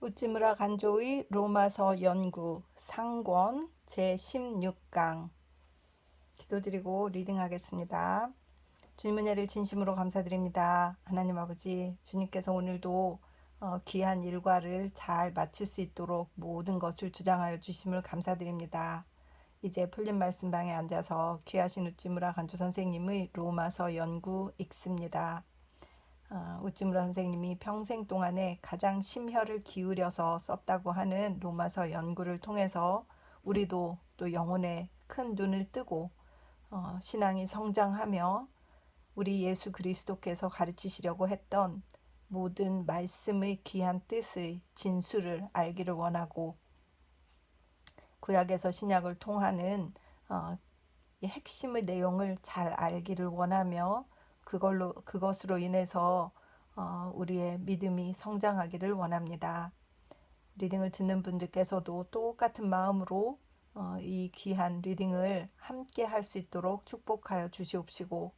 우찌무라 간조의 로마서 연구 상권 제16강 기도드리고 리딩하겠습니다. 주님 은혜를 진심으로 감사드립니다. 하나님 아버지, 주님께서 오늘도 귀한 일과를 잘 마칠 수 있도록 모든 것을 주장하여 주심을 감사드립니다. 이제 풀린 말씀방에 앉아서 귀하신 우찌무라 간조 선생님의 로마서 연구 읽습니다. 우찌무라 선생님이 평생 동안에 가장 심혈을 기울여서 썼다고 하는 로마서 연구를 통해서 우리도 또 영혼에 큰 눈을 뜨고 신앙이 성장하며 우리 예수 그리스도께서 가르치시려고 했던 모든 말씀의 귀한 뜻의 진수를 알기를 원하고 구약에서 신약을 통하는 이 핵심의 내용을 잘 알기를 원하며 그것으로 인해서 우리의 믿음이 성장하기를 원합니다. 리딩을 듣는 분들께서도 똑같은 마음으로 이 귀한 리딩을 함께 할 수 있도록 축복하여 주시옵시고,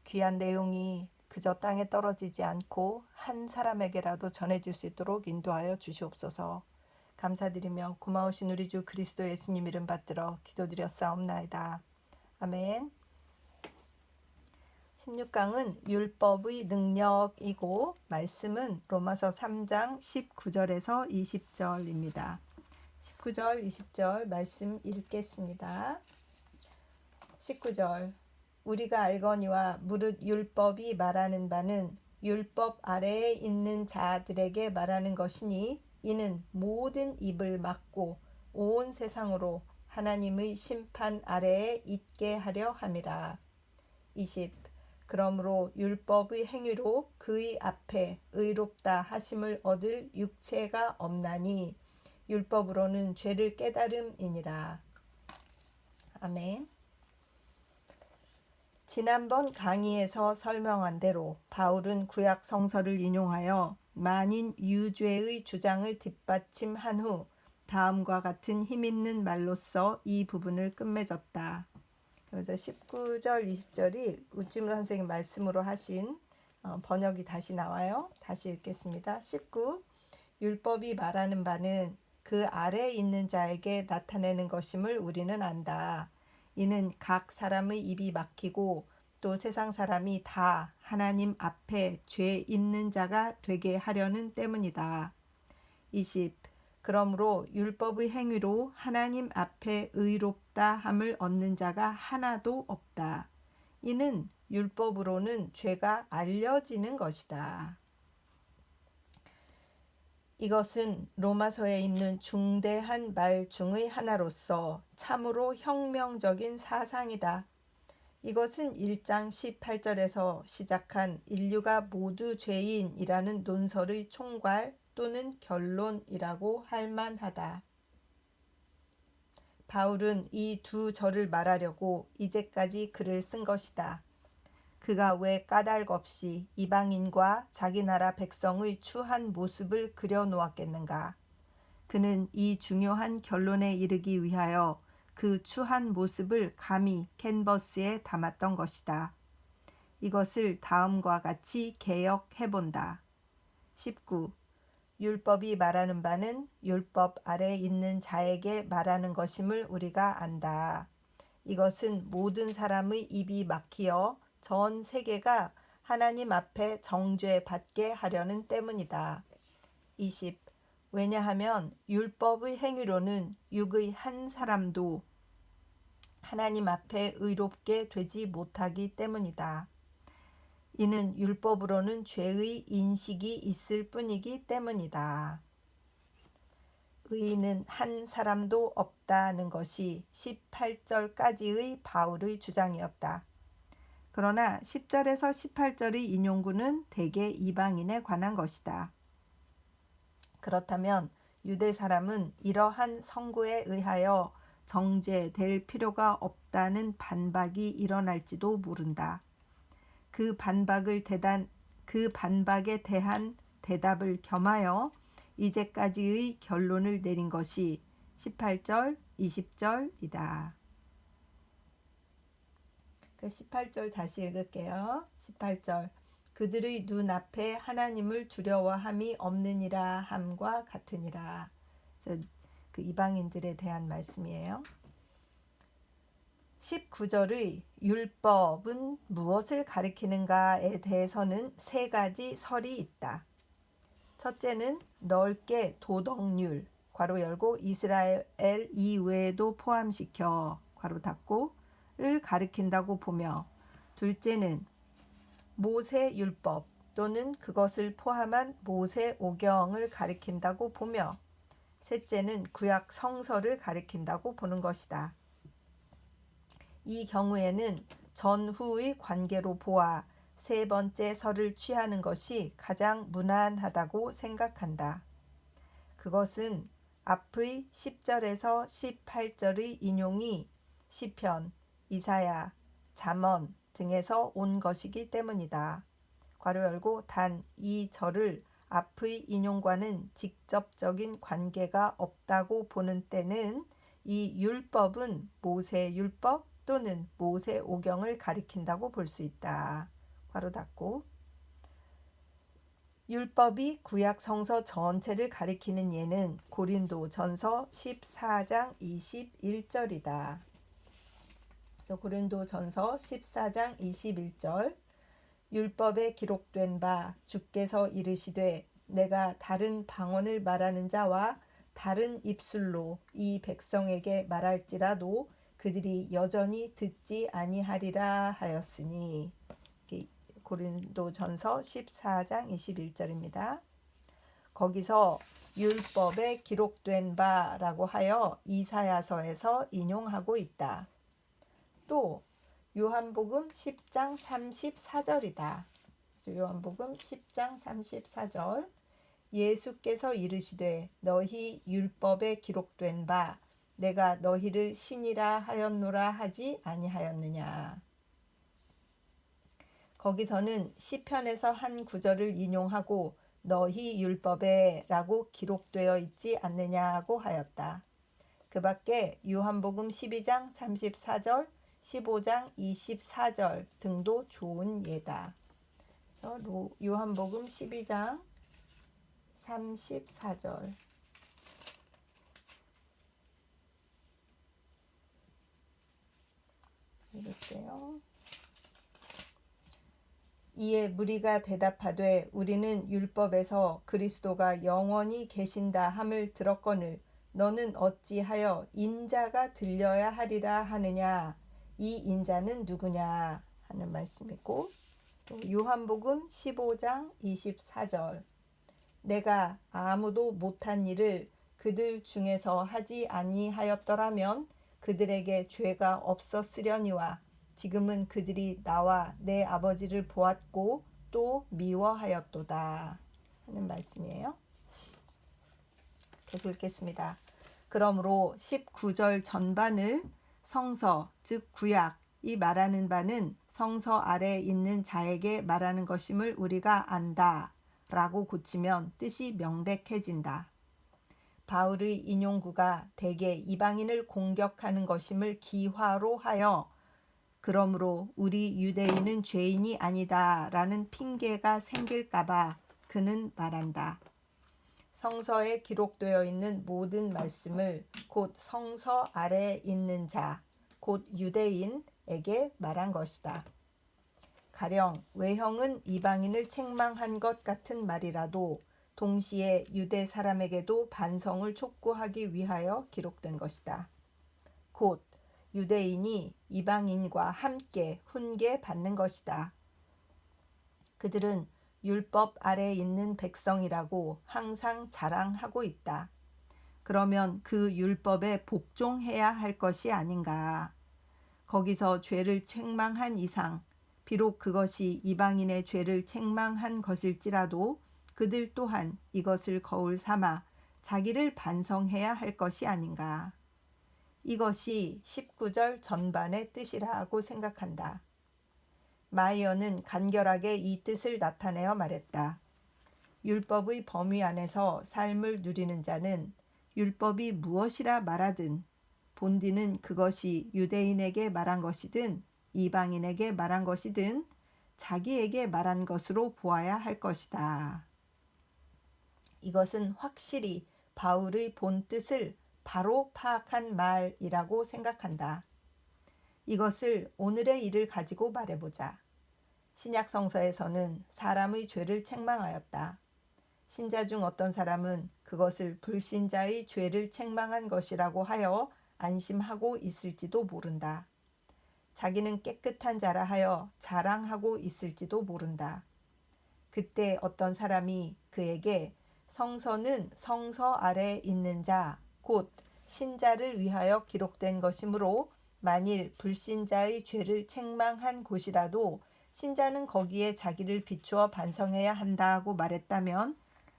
귀한 내용이 그저 땅에 떨어지지 않고 한 사람에게라도 전해질 수 있도록 인도하여 주시옵소서. 감사드리며 고마우신 우리 주 그리스도 예수님 이름 받들어 기도드렸사옵나이다. 아멘. 16강은 율법의 능력이고 말씀은 로마서 3장 19절에서 20절입니다. 19절, 20절 말씀 읽겠습니다. 19절 우리가 알거니와 무릇 율법이 말하는 바는 율법 아래에 있는 자들에게 말하는 것이니 이는 모든 입을 막고 온 세상으로 하나님의 심판 아래에 있게 하려 함이라. 20 그러므로 율법의 행위로 그의 앞에 의롭다 하심을 얻을 육체가 없나니 율법으로는 죄를 깨달음이니라. 아멘. 지난번 강의에서 설명한 대로 바울은 구약 성서를 인용하여 만인 유죄의 주장을 뒷받침한 후 다음과 같은 힘있는 말로써 이 부분을 끝맺었다. 그래서 19절, 20절이 우찌무라 선생님 말씀으로 하신 번역이 다시 나와요. 다시 읽겠습니다. 19. 율법이 말하는 바는 그 아래에 있는 자에게 나타내는 것임을 우리는 안다. 이는 각 사람의 입이 막히고 또 세상 사람이 다 하나님 앞에 죄 있는 자가 되게 하려는 때문이다. 20. 그러므로 율법의 행위로 하나님 앞에 의롭다 함을 얻는 자가 하나도 없다. 이는 율법으로는 죄가 알려지는 것이다. 이것은 로마서에 있는 중대한 말 중의 하나로서 참으로 혁명적인 사상이다. 이것은 1장 18절에서 시작한 인류가 모두 죄인이라는 논설의 총괄 또는 결론이라고 할 만하다. 바울은 이 두 절을 말하려고 이제까지 글을 쓴 것이다. 그가 왜 까닭 없이 이방인과 자기 나라 백성의 추한 모습을 그려놓았겠는가? 그는 이 중요한 결론에 이르기 위하여 그 추한 모습을 감히 캔버스에 담았던 것이다. 이것을 다음과 같이 개역해본다. 19. 율법이 말하는 바는 율법 아래에 있는 자에게 말하는 것임을 우리가 안다. 이것은 모든 사람의 입이 막히어 전 세계가 하나님 앞에 정죄받게 하려는 때문이다. 20. 왜냐하면 율법의 행위로는 육의 한 사람도 하나님 앞에 의롭게 되지 못하기 때문이다. 이는 율법으로는 죄의 인식이 있을 뿐이기 때문이다. 의인은 한 사람도 없다는 것이 18절까지의 바울의 주장이었다. 그러나 10절에서 18절의 인용구는 대개 이방인에 관한 것이다. 그렇다면 유대 사람은 이러한 선구에 의하여 정죄될 필요가 없다는 반박이 일어날지도 모른다. 그 반박에 대한 대답을 겸하여 이제까지의 결론을 내린 것이 18절, 20절이다. 18절 다시 읽을게요. 18절 그들의 눈앞에 하나님을 두려워함이 없느니라 함과 같으니라. 그래서 그 이방인들에 대한 말씀이에요. 19절의 율법은 무엇을 가리키는가에 대해서는 세 가지 설이 있다. 첫째는 넓게 도덕률 괄호 열고 이스라엘 이외에도 포함시켜 괄호 닫고를 가리킨다고 보며, 둘째는 모세 율법 또는 그것을 포함한 모세 오경을 가리킨다고 보며, 셋째는 구약 성서를 가리킨다고 보는 것이다. 이 경우에는 전후의 관계로 보아 세 번째 설을 취하는 것이 가장 무난하다고 생각한다. 그것은 앞의 10절에서 18절의 인용이 시편, 이사야, 잠언 등에서 온 것이기 때문이다. 괄호 열고 단 이 절을 앞의 인용과는 직접적인 관계가 없다고 보는 때는 이 율법은 모세 율법 또는 모세 오경을 가리킨다고 볼 수 있다. 괄호 닫고. 율법이 구약 성서 전체를 가리키는 예는 고린도전서 14장 21절이다. 그래서 고린도전서 14장 21절 율법에 기록된 바 주께서 이르시되 내가 다른 방언을 말하는 자와 다른 입술로 이 백성에게 말할지라도 그들이 여전히 듣지 아니하리라 하였으니. 고린도전서 14장 21절입니다. 거기서 율법에 기록된 바라고 하여 이사야서에서 인용하고 있다. 또 요한복음 10장 34절이다. 요한복음 10장 34절 예수께서 이르시되 너희 율법에 기록된 바 내가 너희를 신이라 하였노라 하지 아니하였느냐. 거기서는 시편에서 한 구절을 인용하고 너희 율법에 라고 기록되어 있지 않느냐고 하였다. 그 밖에 요한복음 12장 34절 15장 24절 등도 좋은 예다. 요한복음 12장 34절 읽을게요. 이에 무리가 대답하되 우리는 율법에서 그리스도가 영원히 계신다 함을 들었거늘 너는 어찌하여 인자가 들려야 하리라 하느냐. 이 인자는 누구냐 하는 말씀이고, 또 요한복음 15장 24절 내가 아무도 못한 일을 그들 중에서 하지 아니하였더라면 그들에게 죄가 없었으려니와 지금은 그들이 나와 내 아버지를 보았고 또 미워하였도다 하는 말씀이에요. 계속 읽겠습니다. 그러므로 19절 전반을 성서 즉 구약이 말하는 바는 성서 아래에 있는 자에게 말하는 것임을 우리가 안다 라고 고치면 뜻이 명백해진다. 바울의 인용구가 대개 이방인을 공격하는 것임을 기화로 하여 그러므로 우리 유대인은 죄인이 아니다 라는 핑계가 생길까봐 그는 말한다. 성서에 기록되어 있는 모든 말씀을 곧 성서 아래에 있는 자, 곧 유대인에게 말한 것이다. 가령 외형은 이방인을 책망한 것 같은 말이라도 동시에 유대 사람에게도 반성을 촉구하기 위하여 기록된 것이다. 곧 유대인이 이방인과 함께 훈계 받는 것이다. 그들은 율법 아래에 있는 백성이라고 항상 자랑하고 있다. 그러면 그 율법에 복종해야 할 것이 아닌가. 거기서 죄를 책망한 이상 비록 그것이 이방인의 죄를 책망한 것일지라도 그들 또한 이것을 거울 삼아 자기를 반성해야 할 것이 아닌가. 이것이 19절 전반의 뜻이라고 생각한다. 마이어는 간결하게 이 뜻을 나타내어 말했다. 율법의 범위 안에서 삶을 누리는 자는 율법이 무엇이라 말하든 본디는 그것이 유대인에게 말한 것이든 이방인에게 말한 것이든 자기에게 말한 것으로 보아야 할 것이다. 이것은 확실히 바울의 본 뜻을 바로 파악한 말이라고 생각한다. 이것을 오늘의 일을 가지고 말해보자. 신약 성서에서는 사람의 죄를 책망하였다. 신자 중 어떤 사람은 그것을 불신자의 죄를 책망한 것이라고 하여 안심하고 있을지도 모른다. 자기는 깨끗한 자라 하여 자랑하고 있을지도 모른다. 그때 어떤 사람이 그에게 성서는 성서 아래 있는 자, 곧 신자를 위하여 기록된 것이므로 만일 불신자의 죄를 책망한 곳이라도 신자는 거기에 자기를 비추어 반성해야 한다고 말했다면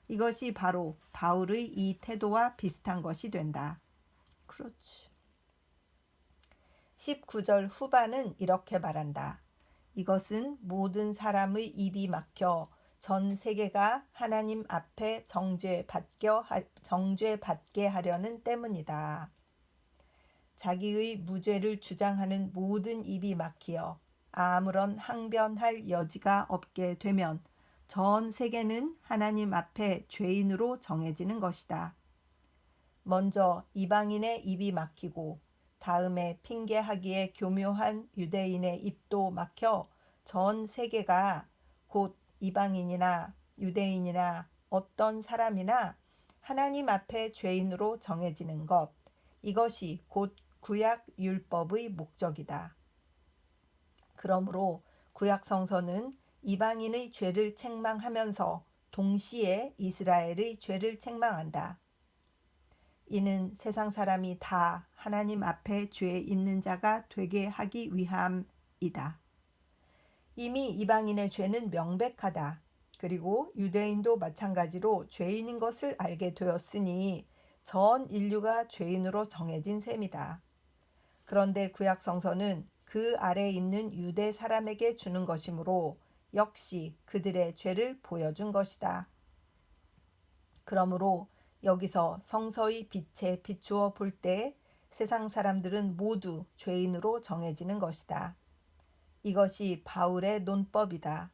이것이 바로 바울의 이 태도와 비슷한 것이 된다. 그렇지. 19절 후반은 이렇게 말한다. 이것은 모든 사람의 입이 막혀 전 세계가 하나님 앞에 정죄받게 하려는 때문이다. 자기의 무죄를 주장하는 모든 입이 막히어 아무런 항변할 여지가 없게 되면 전 세계는 하나님 앞에 죄인으로 정해지는 것이다. 먼저 이방인의 입이 막히고 다음에 핑계하기에 교묘한 유대인의 입도 막혀 전 세계가 곧 이방인이나 유대인이나 어떤 사람이나 하나님 앞에 죄인으로 정해지는 것, 이것이 곧 구약 율법의 목적이다. 그러므로 구약 성서는 이방인의 죄를 책망하면서 동시에 이스라엘의 죄를 책망한다. 이는 세상 사람이 다 하나님 앞에 죄 있는 자가 되게 하기 위함이다. 이미 이방인의 죄는 명백하다. 그리고 유대인도 마찬가지로 죄인인 것을 알게 되었으니 전 인류가 죄인으로 정해진 셈이다. 그런데 구약 성서는 그 아래 있는 유대 사람에게 주는 것이므로 역시 그들의 죄를 보여준 것이다. 그러므로 여기서 성서의 빛에 비추어 볼 때 세상 사람들은 모두 죄인으로 정해지는 것이다. 이것이 바울의 논법이다.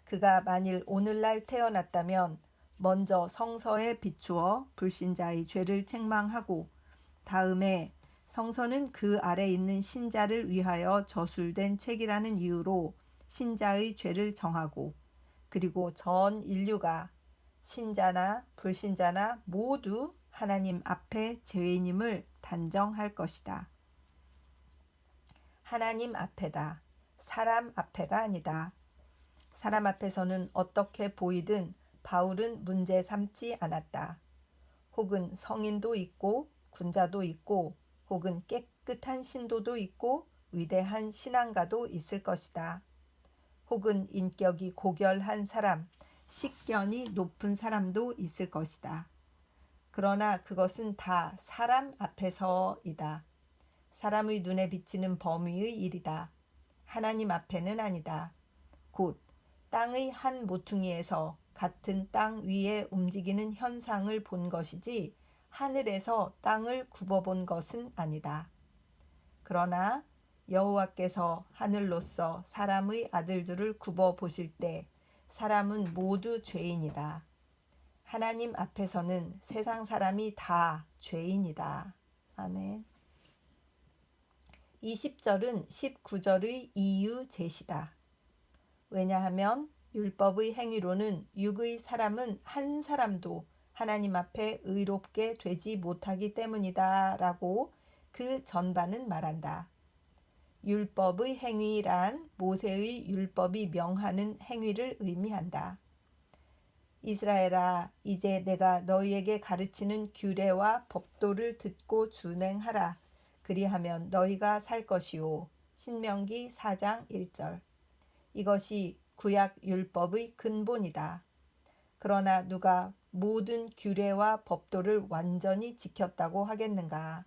그가 만일 오늘날 태어났다면 먼저 성서에 비추어 불신자의 죄를 책망하고 다음에 성서는 그 아래 있는 신자를 위하여 저술된 책이라는 이유로 신자의 죄를 정하고 그리고 전 인류가 신자나 불신자나 모두 하나님 앞에 죄인임을 단정할 것이다. 하나님 앞에다. 사람 앞에가 아니다. 사람 앞에서는 어떻게 보이든 바울은 문제 삼지 않았다. 혹은 성인도 있고 군자도 있고 혹은 깨끗한 신도도 있고 위대한 신앙가도 있을 것이다. 혹은 인격이 고결한 사람, 식견이 높은 사람도 있을 것이다. 그러나 그것은 다 사람 앞에서이다. 사람의 눈에 비치는 범위의 일이다. 하나님 앞에는 아니다. 곧 땅의 한 모퉁이에서 같은 땅 위에 움직이는 현상을 본 것이지 하늘에서 땅을 굽어본 것은 아니다. 그러나 여호와께서 하늘로서 사람의 아들들을 굽어 보실 때 사람은 모두 죄인이다. 하나님 앞에서는 세상 사람이 다 죄인이다. 아멘. 20절은 19절의 이유 제시다. 왜냐하면 율법의 행위로는 육의 사람은 한 사람도 하나님 앞에 의롭게 되지 못하기 때문이다 라고 그 전반은 말한다. 율법의 행위란 모세의 율법이 명하는 행위를 의미한다. 이스라엘아, 이제 내가 너희에게 가르치는 규례와 법도를 듣고 준행하라. 그리하면 너희가 살 것이요. 신명기 4장 1절. 이것이 구약 율법의 근본이다. 그러나 누가 모든 규례와 법도를 완전히 지켰다고 하겠는가?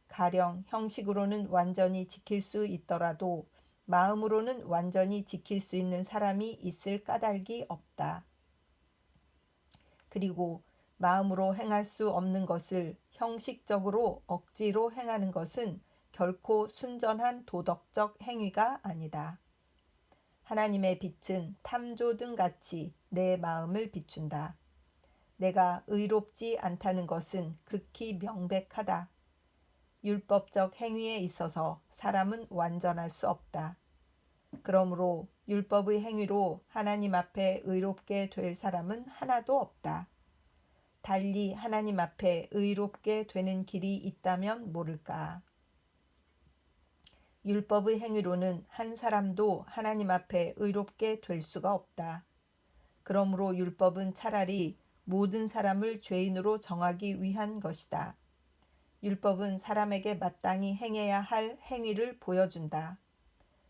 가령 형식으로는 완전히 지킬 수 있더라도 마음으로는 완전히 지킬 수 있는 사람이 있을 까닭이 없다. 그리고 마음으로 행할 수 없는 것을 형식적으로 억지로 행하는 것은 결코 순전한 도덕적 행위가 아니다. 하나님의 빛은 탐조등 같이 내 마음을 비춘다. 내가 의롭지 않다는 것은 극히 명백하다. 율법적 행위에 있어서 사람은 완전할 수 없다. 그러므로 율법의 행위로 하나님 앞에 의롭게 될 사람은 하나도 없다. 달리 하나님 앞에 의롭게 되는 길이 있다면 모를까. 율법의 행위로는 한 사람도 하나님 앞에 의롭게 될 수가 없다. 그러므로 율법은 차라리 모든 사람을 죄인으로 정하기 위한 것이다. 율법은 사람에게 마땅히 행해야 할 행위를 보여준다.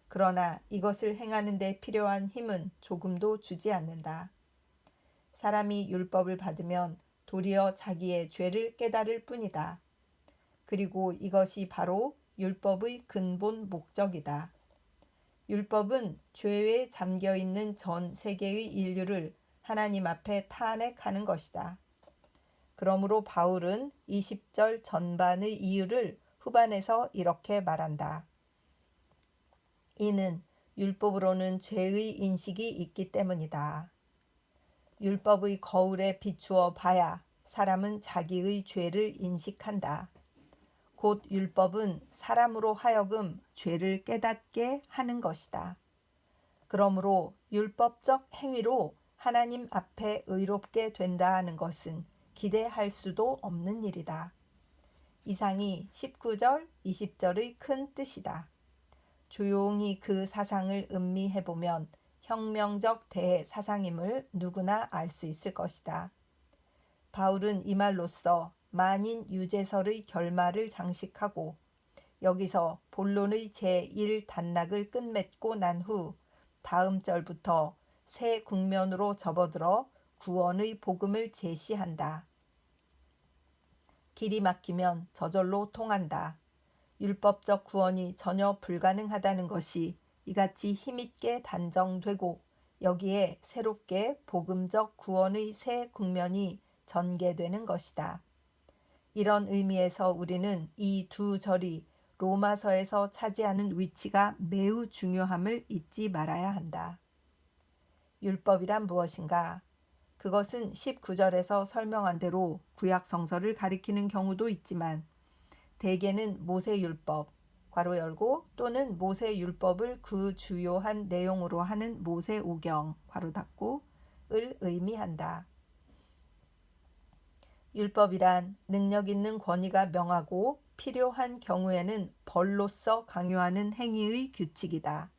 그러나 이것을 행하는 데 필요한 힘은 조금도 주지 않는다. 사람이 율법을 받으면 도리어 자기의 죄를 깨달을 뿐이다. 그리고 이것이 바로 율법의 근본 목적이다. 율법은 죄에 잠겨있는 전 세계의 인류를 하나님 앞에 탄핵하는 것이다. 그러므로 바울은 20절 전반의 이유를 후반에서 이렇게 말한다. 이는 율법으로는 죄의 인식이 있기 때문이다. 율법의 거울에 비추어 봐야 사람은 자기의 죄를 인식한다. 곧 율법은 사람으로 하여금 죄를 깨닫게 하는 것이다. 그러므로 율법적 행위로 하나님 앞에 의롭게 된다 하는 것은 기대할 수도 없는 일이다. 이상이 19절, 20절의 큰 뜻이다. 조용히 그 사상을 음미해보면 혁명적 대사상임을 누구나 알 수 있을 것이다. 바울은 이 말로써 만인 유제설의 결말을 장식하고 여기서 본론의 제1단락을 끝맺고 난 후 다음 절부터 새 국면으로 접어들어 구원의 복음을 제시한다. 길이 막히면 저절로 통한다. 율법적 구원이 전혀 불가능하다는 것이 이같이 힘있게 단정되고 여기에 새롭게 복음적 구원의 새 국면이 전개되는 것이다. 이런 의미에서 우리는 이 두 절이 로마서에서 차지하는 위치가 매우 중요함을 잊지 말아야 한다. 율법이란 무엇인가? 그것은 19절에서 설명한 대로 구약 성서를 가리키는 경우도 있지만 대개는 모세율법 괄호 열고 또는 모세율법을 그 주요한 내용으로 하는 모세오경 괄호 닫고을 의미한다. 율법이란 능력 있는 권위가 명하고 필요한 경우에는 벌로서 강요하는 행위의 규칙이다.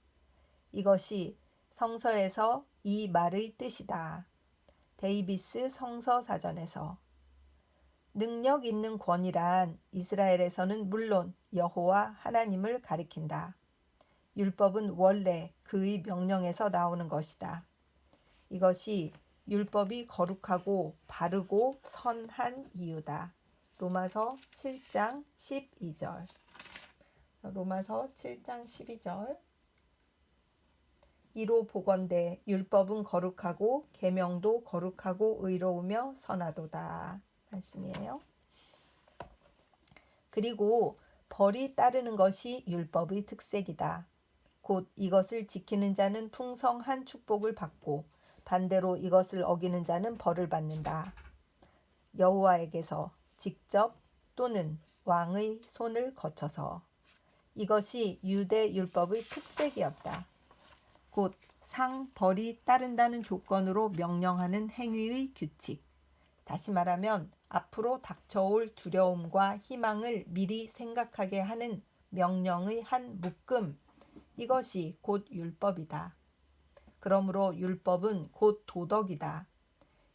이것이 성서에서 이 말의 뜻이다. 데이비스 성서사전에서 능력 있는 권위란 이스라엘에서는 물론 여호와 하나님을 가리킨다. 율법은 원래 그의 명령에서 나오는 것이다. 이것이 율법이 거룩하고 바르고 선한 이유다. 로마서 7장 12절. 로마서 7장 12절. 이로 보건대 율법은 거룩하고 계명도 거룩하고 의로우며 선하도다. 말씀이에요. 그리고 벌이 따르는 것이 율법의 특색이다. 곧 이것을 지키는 자는 풍성한 축복을 받고 반대로 이것을 어기는 자는 벌을 받는다. 여호와에게서 직접 또는 왕의 손을 거쳐서. 이것이 유대 율법의 특색이었다. 곧 상벌이 따른다는 조건으로 명령하는 행위의 규칙. 다시 말하면 앞으로 닥쳐올 두려움과 희망을 미리 생각하게 하는 명령의 한 묶음. 이것이 곧 율법이다. 그러므로 율법은 곧 도덕이다.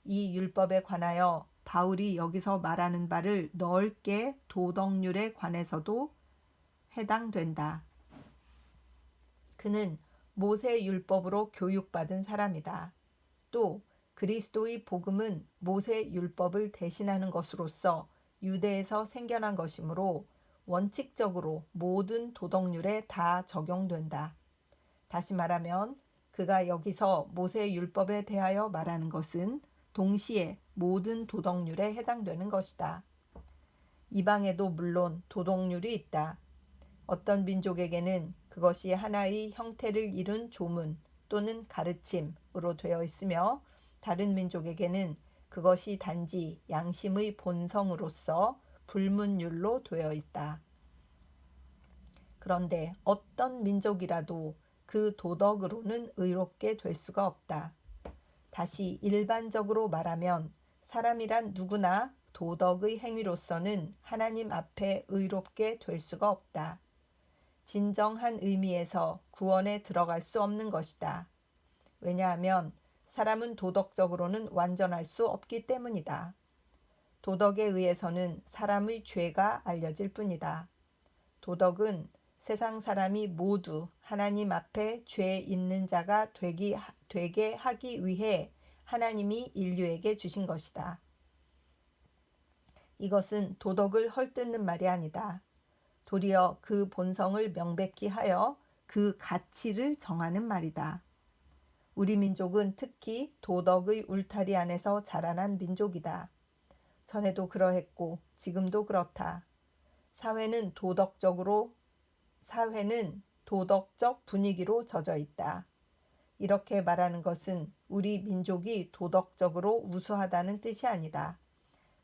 이 율법에 관하여 바울이 여기서 말하는 바를 넓게 도덕률에 관해서도 해당된다. 그는 모세 율법으로 교육받은 사람이다. 또 그리스도의 복음은 모세 율법을 대신하는 것으로서 유대에서 생겨난 것이므로 원칙적으로 모든 도덕률에 다 적용된다. 다시 말하면 그가 여기서 모세 율법에 대하여 말하는 것은 동시에 모든 도덕률에 해당되는 것이다. 이방에도 물론 도덕률이 있다. 어떤 민족에게는 그것이 하나의 형태를 이룬 조문, 또는 가르침으로 되어 있으며 다른 민족에게는 그것이 단지 양심의 본성으로서 불문율로 되어 있다. 그런데 어떤 민족이라도 그 도덕으로는 의롭게 될 수가 없다. 다시 일반적으로 말하면 사람이란 누구나 도덕의 행위로서는 하나님 앞에 의롭게 될 수가 없다. 진정한 의미에서 구원에 들어갈 수 없는 것이다. 왜냐하면 사람은 도덕적으로는 완전할 수 없기 때문이다. 도덕에 의해서는 사람의 죄가 알려질 뿐이다. 도덕은 세상 사람이 모두 하나님 앞에 죄 있는 자가 되게 하기 위해 하나님이 인류에게 주신 것이다. 이것은 도덕을 헐뜯는 말이 아니다. 도리어 그 본성을 명백히 하여 그 가치를 정하는 말이다. 우리 민족은 특히 도덕의 울타리 안에서 자라난 민족이다. 전에도 그러했고 지금도 그렇다. 사회는 도덕적 분위기로 젖어 있다. 이렇게 말하는 것은 우리 민족이 도덕적으로 우수하다는 뜻이 아니다.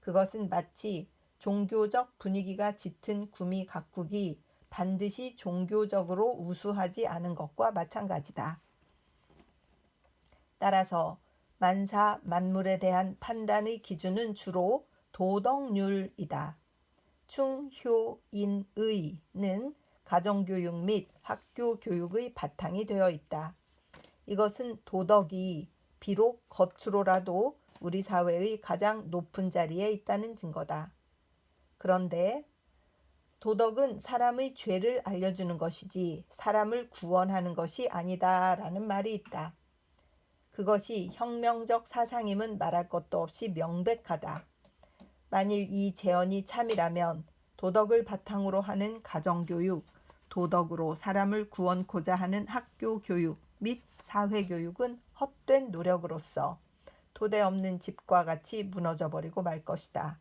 그것은 마치 종교적 분위기가 짙은 구미 각국이 반드시 종교적으로 우수하지 않은 것과 마찬가지다. 따라서 만사 만물에 대한 판단의 기준은 주로 도덕률이다. 충효인의는 가정교육 및 학교교육의 바탕이 되어 있다. 이것은 도덕이 비록 겉으로라도 우리 사회의 가장 높은 자리에 있다는 증거다. 그런데 도덕은 사람의 죄를 알려주는 것이지 사람을 구원하는 것이 아니다라는 말이 있다. 그것이 혁명적 사상임은 말할 것도 없이 명백하다. 만일 이 제언이 참이라면 도덕을 바탕으로 하는 가정교육, 도덕으로 사람을 구원코자 하는 학교교육 및 사회교육은 헛된 노력으로서 토대 없는 집과 같이 무너져버리고 말 것이다.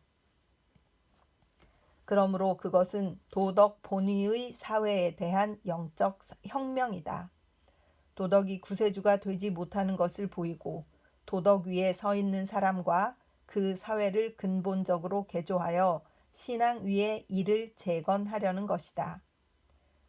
그러므로 그것은 도덕 본위의 사회에 대한 영적 혁명이다. 도덕이 구세주가 되지 못하는 것을 보이고 도덕 위에 서 있는 사람과 그 사회를 근본적으로 개조하여 신앙 위에 이를 재건하려는 것이다.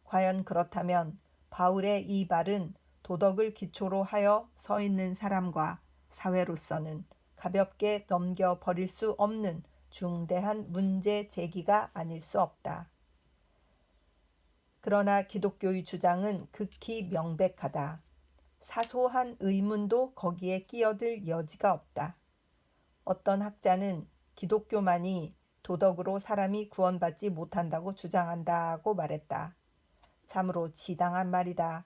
과연 그렇다면 바울의 이 말은 도덕을 기초로 하여 서 있는 사람과 사회로서는 가볍게 넘겨버릴 수 없는 중대한 문제 제기가 아닐 수 없다. 그러나 기독교의 주장은 극히 명백하다. 사소한 의문도 거기에 끼어들 여지가 없다. 어떤 학자는 기독교만이 도덕으로 사람이 구원받지 못한다고 주장한다고 말했다. 참으로 지당한 말이다.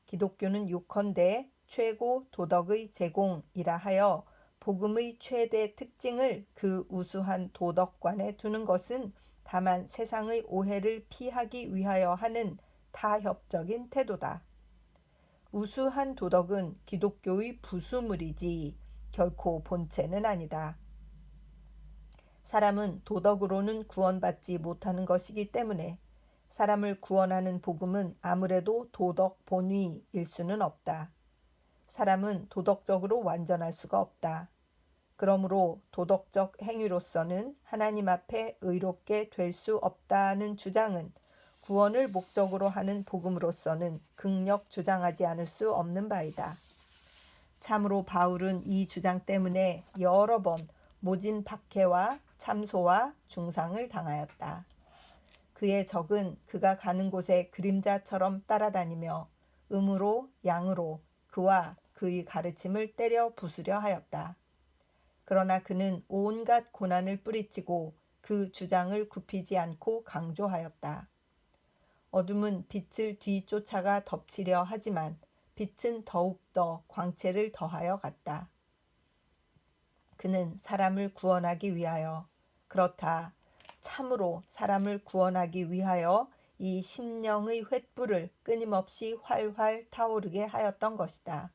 기독교는 요컨대 최고 도덕의 제공이라 하여 복음의 최대 특징을 그 우수한 도덕관에 두는 것은 다만 세상의 오해를 피하기 위하여 하는 타협적인 태도다. 우수한 도덕은 기독교의 부수물이지 결코 본체는 아니다. 사람은 도덕으로는 구원받지 못하는 것이기 때문에 사람을 구원하는 복음은 아무래도 도덕 본위일 수는 없다. 사람은 도덕적으로 완전할 수가 없다. 그러므로 도덕적 행위로서는 하나님 앞에 의롭게 될 수 없다는 주장은 구원을 목적으로 하는 복음으로서는 극력 주장하지 않을 수 없는 바이다. 참으로 바울은 이 주장 때문에 여러 번 모진 박해와 참소와 중상을 당하였다. 그의 적은 그가 가는 곳에 그림자처럼 따라다니며 음으로 양으로 그와 그의 가르침을 때려 부수려 하였다. 그러나 그는 온갖 고난을 뿌리치고 그 주장을 굽히지 않고 강조하였다. 어둠은 빛을 뒤쫓아가 덮치려 하지만 빛은 더욱더 광채를 더하여 갔다. 그는 사람을 구원하기 위하여, 그렇다, 참으로 사람을 구원하기 위하여 이 심령의 횃불을 끊임없이 활활 타오르게 하였던 것이다.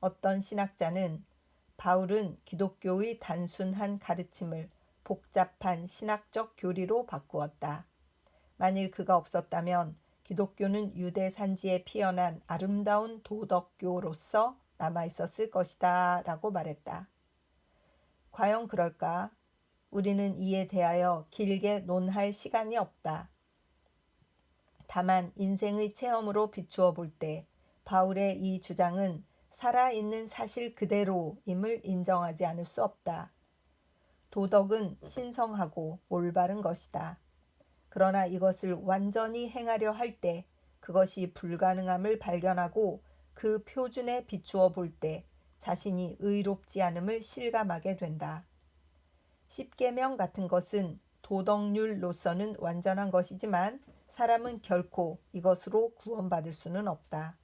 어떤 신학자는 바울은 기독교의 단순한 가르침을 복잡한 신학적 교리로 바꾸었다. 만일 그가 없었다면 기독교는 유대 산지에 피어난 아름다운 도덕교로서 남아있었을 것이다 라고 말했다. 과연 그럴까? 우리는 이에 대하여 길게 논할 시간이 없다. 다만 인생의 체험으로 비추어 볼 때 바울의 이 주장은 살아있는 사실 그대로임을 인정하지 않을 수 없다. 도덕은 신성하고 올바른 것이다. 그러나 이것을 완전히 행하려 할 때 그것이 불가능함을 발견하고 그 표준에 비추어 볼 때 자신이 의롭지 않음을 실감하게 된다. 십계명 같은 것은 도덕률로서는 완전한 것이지만 사람은 결코 이것으로 구원받을 수는 없다.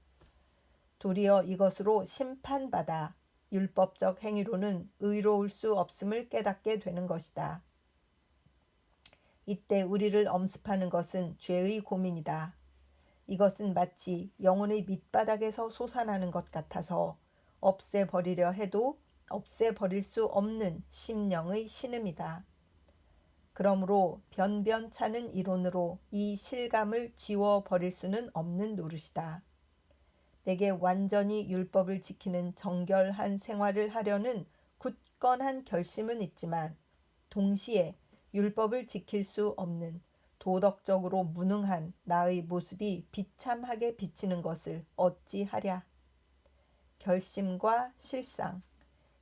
도리어 이것으로 심판받아 율법적 행위로는 의로울 수 없음을 깨닫게 되는 것이다. 이때 우리를 엄습하는 것은 죄의 고민이다. 이것은 마치 영혼의 밑바닥에서 솟아나는 것 같아서 없애버리려 해도 없애버릴 수 없는 심령의 신음이다. 그러므로 변변찮은 이론으로 이 실감을 지워버릴 수는 없는 노릇이다. 내게 완전히 율법을 지키는 정결한 생활을 하려는 굳건한 결심은 있지만 동시에 율법을 지킬 수 없는 도덕적으로 무능한 나의 모습이 비참하게 비치는 것을 어찌하랴. 결심과 실상,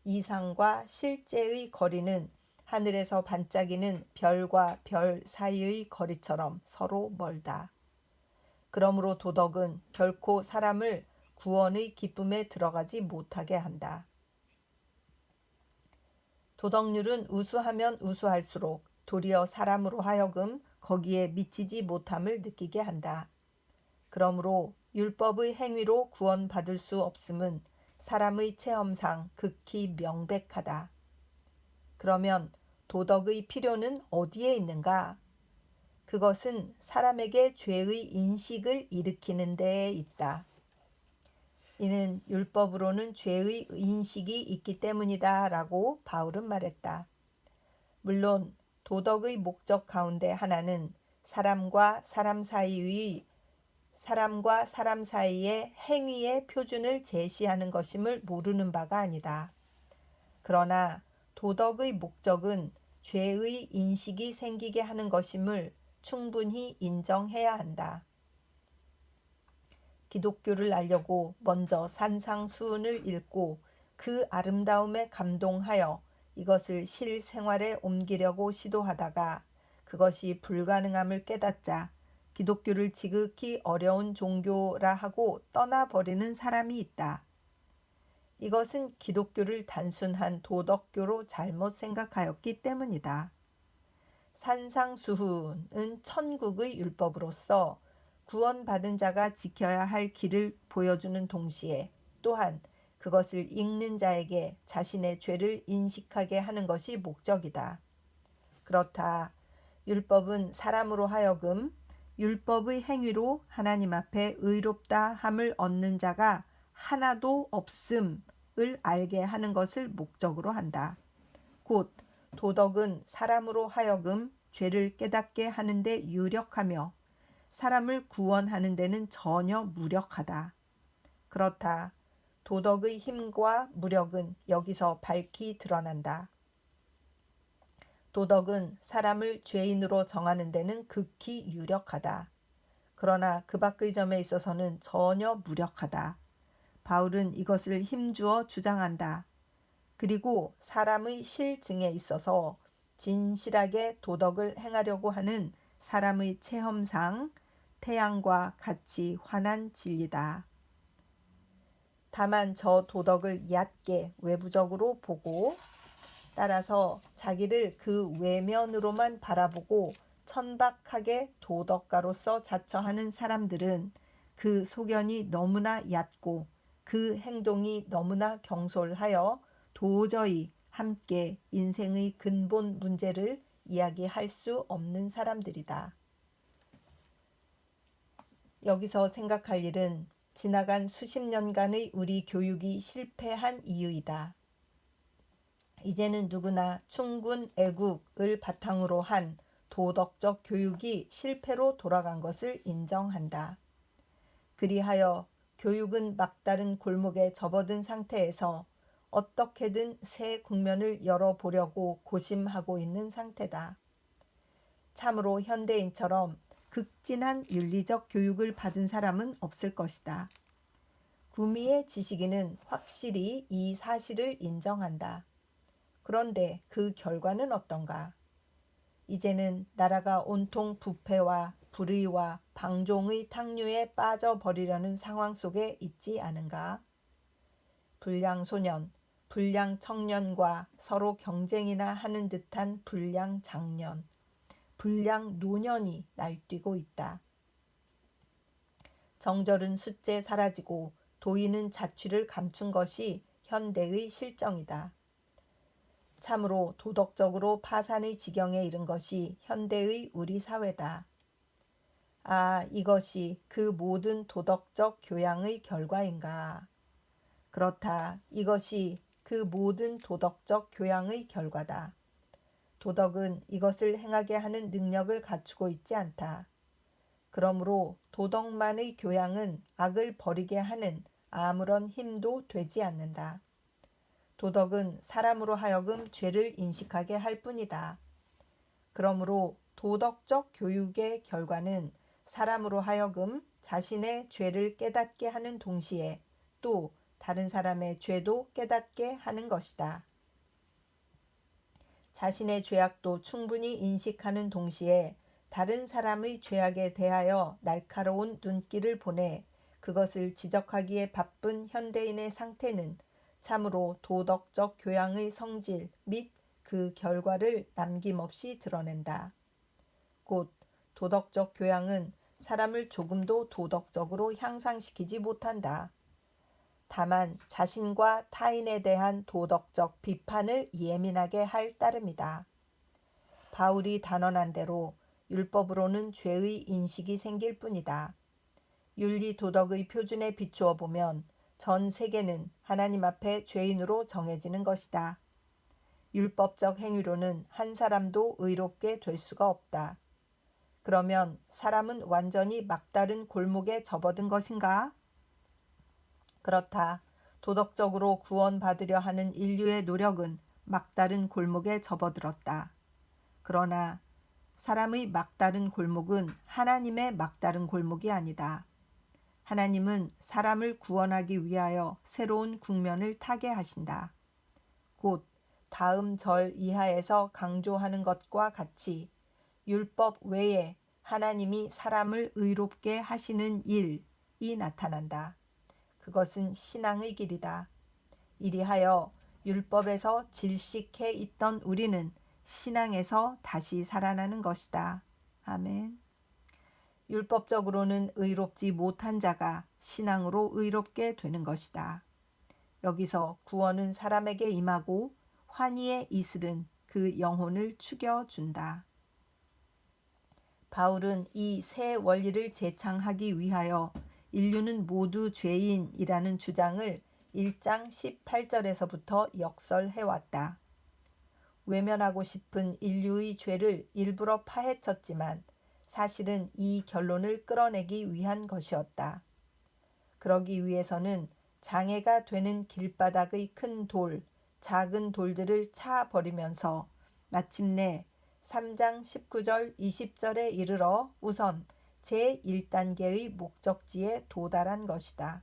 이상과 실제의 거리는 하늘에서 반짝이는 별과 별 사이의 거리처럼 서로 멀다. 그러므로 도덕은 결코 사람을 구원의 기쁨에 들어가지 못하게 한다. 도덕률은 우수하면 우수할수록 도리어 사람으로 하여금 거기에 미치지 못함을 느끼게 한다. 그러므로 율법의 행위로 구원받을 수 없음은 사람의 체험상 극히 명백하다. 그러면 도덕의 필요는 어디에 있는가? 그것은 사람에게 죄의 인식을 일으키는 데에 있다. 이는 율법으로는 죄의 인식이 있기 때문이다 라고 바울은 말했다. 물론 도덕의 목적 가운데 하나는 사람과 사람 사이의 행위의 표준을 제시하는 것임을 모르는 바가 아니다. 그러나 도덕의 목적은 죄의 인식이 생기게 하는 것임을 충분히 인정해야 한다. 기독교를 알려고 먼저 산상수훈을 읽고 그 아름다움에 감동하여 이것을 실생활에 옮기려고 시도하다가 그것이 불가능함을 깨닫자 기독교를 지극히 어려운 종교라 하고 떠나버리는 사람이 있다. 이것은 기독교를 단순한 도덕교로 잘못 생각하였기 때문이다. 산상수훈은 천국의 율법으로서 구원받은 자가 지켜야 할 길을 보여주는 동시에 또한 그것을 읽는 자에게 자신의 죄를 인식하게 하는 것이 목적이다. 그렇다. 율법은 사람으로 하여금 율법의 행위로 하나님 앞에 의롭다 함을 얻는 자가 하나도 없음을 알게 하는 것을 목적으로 한다. 곧 도덕은 사람으로 하여금 죄를 깨닫게 하는 데 유력하며 사람을 구원하는 데는 전혀 무력하다. 그렇다. 도덕의 힘과 무력은 여기서 밝히 드러난다. 도덕은 사람을 죄인으로 정하는 데는 극히 유력하다. 그러나 그 밖의 점에 있어서는 전혀 무력하다. 바울은 이것을 힘주어 주장한다. 그리고 사람의 실증에 있어서 진실하게 도덕을 행하려고 하는 사람의 체험상 태양과 같이 환한 진리다. 다만 저 도덕을 얕게 외부적으로 보고 따라서 자기를 그 외면으로만 바라보고 천박하게 도덕가로서 자처하는 사람들은 그 소견이 너무나 얕고 그 행동이 너무나 경솔하여 도저히 함께 인생의 근본 문제를 이야기할 수 없는 사람들이다. 여기서 생각할 일은 지나간 수십 년간의 우리 교육이 실패한 이유이다. 이제는 누구나 충군 애국을 바탕으로 한 도덕적 교육이 실패로 돌아간 것을 인정한다. 그리하여 교육은 막다른 골목에 접어든 상태에서 어떻게든 새 국면을 열어보려고 고심하고 있는 상태다. 참으로 현대인처럼 극진한 윤리적 교육을 받은 사람은 없을 것이다. 구미의 지식인은 확실히 이 사실을 인정한다. 그런데 그 결과는 어떤가? 이제는 나라가 온통 부패와 불의와 방종의 탕류에 빠져버리려는 상황 속에 있지 않은가? 불량 소년, 불량 청년과 서로 경쟁이나 하는 듯한 불량 장년, 불량 노년이 날뛰고 있다. 정절은 숫째 사라지고 도인은 자취를 감춘 것이 현대의 실정이다. 참으로 도덕적으로 파산의 지경에 이른 것이 현대의 우리 사회다. 아, 이것이 그 모든 도덕적 교양의 결과인가? 그렇다. 이것이 그 모든 도덕적 교양의 결과다. 도덕은 이것을 행하게 하는 능력을 갖추고 있지 않다. 그러므로 도덕만의 교양은 악을 버리게 하는 아무런 힘도 되지 않는다. 도덕은 사람으로 하여금 죄를 인식하게 할 뿐이다. 그러므로 도덕적 교육의 결과는 사람으로 하여금 자신의 죄를 깨닫게 하는 동시에 또 다른 사람의 죄도 깨닫게 하는 것이다. 자신의 죄악도 충분히 인식하는 동시에 다른 사람의 죄악에 대하여 날카로운 눈길을 보내 그것을 지적하기에 바쁜 현대인의 상태는 참으로 도덕적 교양의 성질 및 그 결과를 남김없이 드러낸다. 곧 도덕적 교양은 사람을 조금도 도덕적으로 향상시키지 못한다. 다만 자신과 타인에 대한 도덕적 비판을 예민하게 할 따름이다. 바울이 단언한 대로 율법으로는 죄의 인식이 생길 뿐이다. 윤리 도덕의 표준에 비추어 보면 전 세계는 하나님 앞에 죄인으로 정해지는 것이다. 율법적 행위로는 한 사람도 의롭게 될 수가 없다. 그러면 사람은 완전히 막다른 골목에 접어든 것인가? 그렇다. 도덕적으로 구원받으려 하는 인류의 노력은 막다른 골목에 접어들었다. 그러나 사람의 막다른 골목은 하나님의 막다른 골목이 아니다. 하나님은 사람을 구원하기 위하여 새로운 국면을 타게 하신다. 곧 다음 절 이하에서 강조하는 것과 같이 율법 외에 하나님이 사람을 의롭게 하시는 일이 나타난다. 그것은 신앙의 길이다. 이리하여 율법에서 질식해 있던 우리는 신앙에서 다시 살아나는 것이다. 아멘. 율법적으로는 의롭지 못한 자가 신앙으로 의롭게 되는 것이다. 여기서 구원은 사람에게 임하고 환희의 이슬은 그 영혼을 죽여준다. 바울은 이 새 원리를 제창하기 위하여 인류는 모두 죄인이라는 주장을 1장 18절에서부터 역설해왔다. 외면하고 싶은 인류의 죄를 일부러 파헤쳤지만 사실은 이 결론을 끌어내기 위한 것이었다. 그러기 위해서는 장애가 되는 길바닥의 큰 돌, 작은 돌들을 차버리면서 마침내 3장 19절 20절에 이르러 우선 제1단계의 목적지에 도달한 것이다.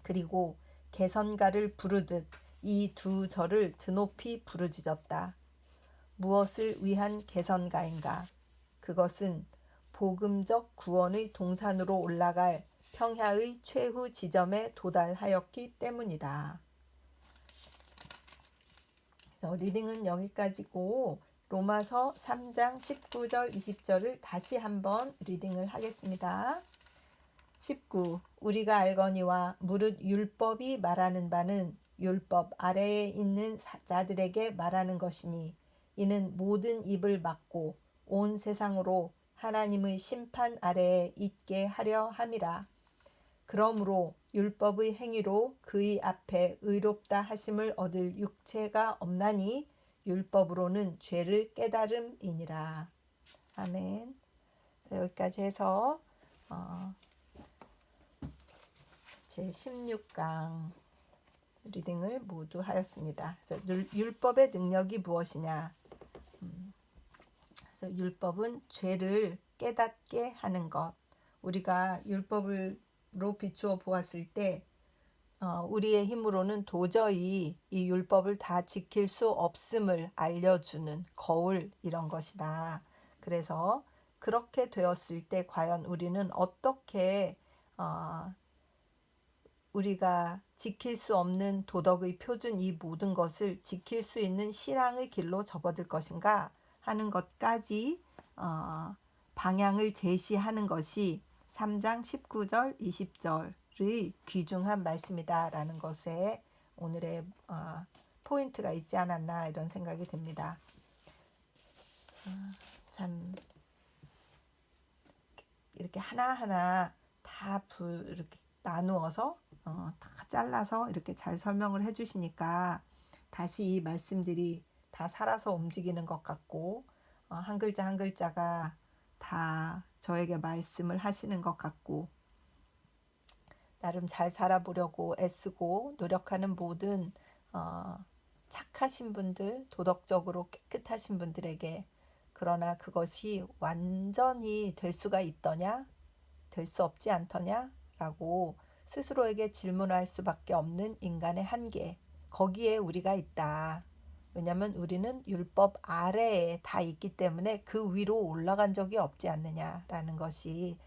그리고 개선가를 부르듯 이 두 절을 드높이 부르짖었다. 무엇을 위한 개선가인가? 그것은 복음적 구원의 동산으로 올라갈 평야의 최후 지점에 도달하였기 때문이다. 그래서 리딩은 여기까지고 로마서 3장 19절 20절을 다시 한번 리딩을 하겠습니다. 19. 우리가 알거니와 무릇 율법이 말하는 바는 율법 아래에 있는 자들에게 말하는 것이니 이는 모든 입을 막고 온 세상으로 하나님의 심판 아래에 있게 하려 함이라. 그러므로 율법의 행위로 그의 앞에 의롭다 하심을 얻을 육체가 없나니 율법으로는 죄를 깨달음이니라. 아멘. 여기까지 해서 제 16강 리딩을 모두 하였습니다. 그래서 율법의 능력이 무엇이냐? 그래서 율법은 죄를 깨닫게 하는 것. 우리가 율법으로 비추어 보았을 때 우리의 힘으로는 도저히 이 율법을 다 지킬 수 없음을 알려주는 거울 이런 것이다. 그래서 그렇게 되었을 때 과연 우리는 어떻게 우리가 지킬 수 없는 도덕의 표준 이 모든 것을 지킬 수 있는 신앙의 길로 접어들 것인가 하는 것까지 방향을 제시하는 것이 3장 19절 20절의 귀중한 말씀이다라는 것에 오늘의 포인트가 있지 않았나 이런 생각이 듭니다. 참 이렇게 하나하나 다 이렇게 나누어서 다 잘라서 이렇게 잘 설명을 해주시니까 다시 이 말씀들이 다 살아서 움직이는 것 같고 한 글자 한 글자가 다 저에게 말씀을 하시는 것 같고 나름 잘 살아보려고 애쓰고 노력하는 모든 착하신 분들, 도덕적으로 깨끗하신 분들에게 그러나 그것이 완전히 될 수가 있더냐? 될 수 없지 않더냐? 라고 스스로에게 질문할 수밖에 없는 인간의 한계. 거기에 우리가 있다. 왜냐하면 우리는 율법 아래에 다 있기 때문에 그 위로 올라간 적이 없지 않느냐라는 것이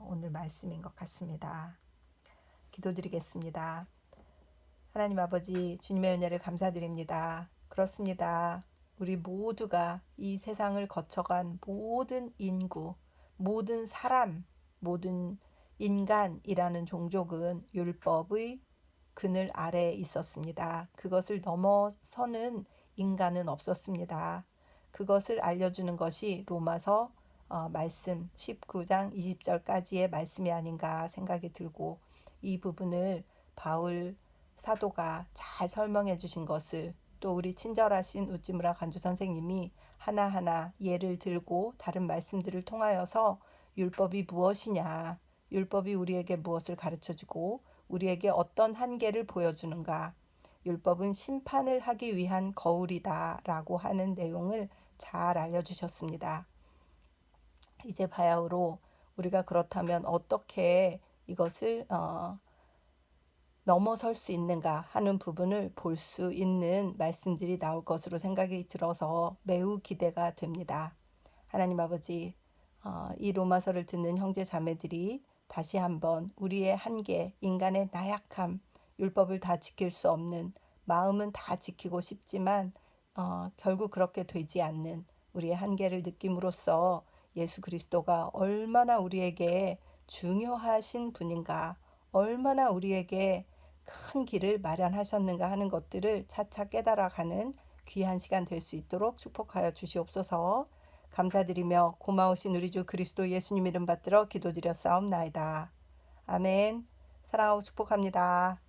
오늘 말씀인 것 같습니다. 기도드리겠습니다. 하나님 아버지, 주님의 은혜를 감사드립니다. 그렇습니다. 우리 모두가 이 세상을 거쳐간 모든 인구, 모든 사람, 모든 인간이라는 종족은 율법의 그늘 아래에 있었습니다. 그것을 넘어서는 인간은 없었습니다. 그것을 알려주는 것이 로마서 말씀 19장 20절까지의 말씀이 아닌가 생각이 들고 이 부분을 바울 사도가 잘 설명해 주신 것을 또 우리 친절하신 우찌무라 간주 선생님이 하나하나 예를 들고 다른 말씀들을 통하여서 율법이 무엇이냐, 율법이 우리에게 무엇을 가르쳐주고 우리에게 어떤 한계를 보여주는가, 율법은 심판을 하기 위한 거울이다 라고 하는 내용을 잘 알려주셨습니다. 이제 바야흐로 우리가 그렇다면 어떻게 이것을 넘어설 수 있는가 하는 부분을 볼 수 있는 말씀들이 나올 것으로 생각이 들어서 매우 기대가 됩니다. 하나님 아버지, 이 로마서를 듣는 형제 자매들이 다시 한번 우리의 한계, 인간의 나약함, 율법을 다 지킬 수 없는, 마음은 다 지키고 싶지만 결국 그렇게 되지 않는 우리의 한계를 느낌으로써 예수 그리스도가 얼마나 우리에게 중요하신 분인가, 얼마나 우리에게 큰 길을 마련하셨는가 하는 것들을 차차 깨달아가는 귀한 시간 될 수 있도록 축복하여 주시옵소서. 감사드리며 고마우신 우리 주 그리스도 예수님 이름 받들어 기도드려 싸움나이다. 아멘. 사랑하고 축복합니다.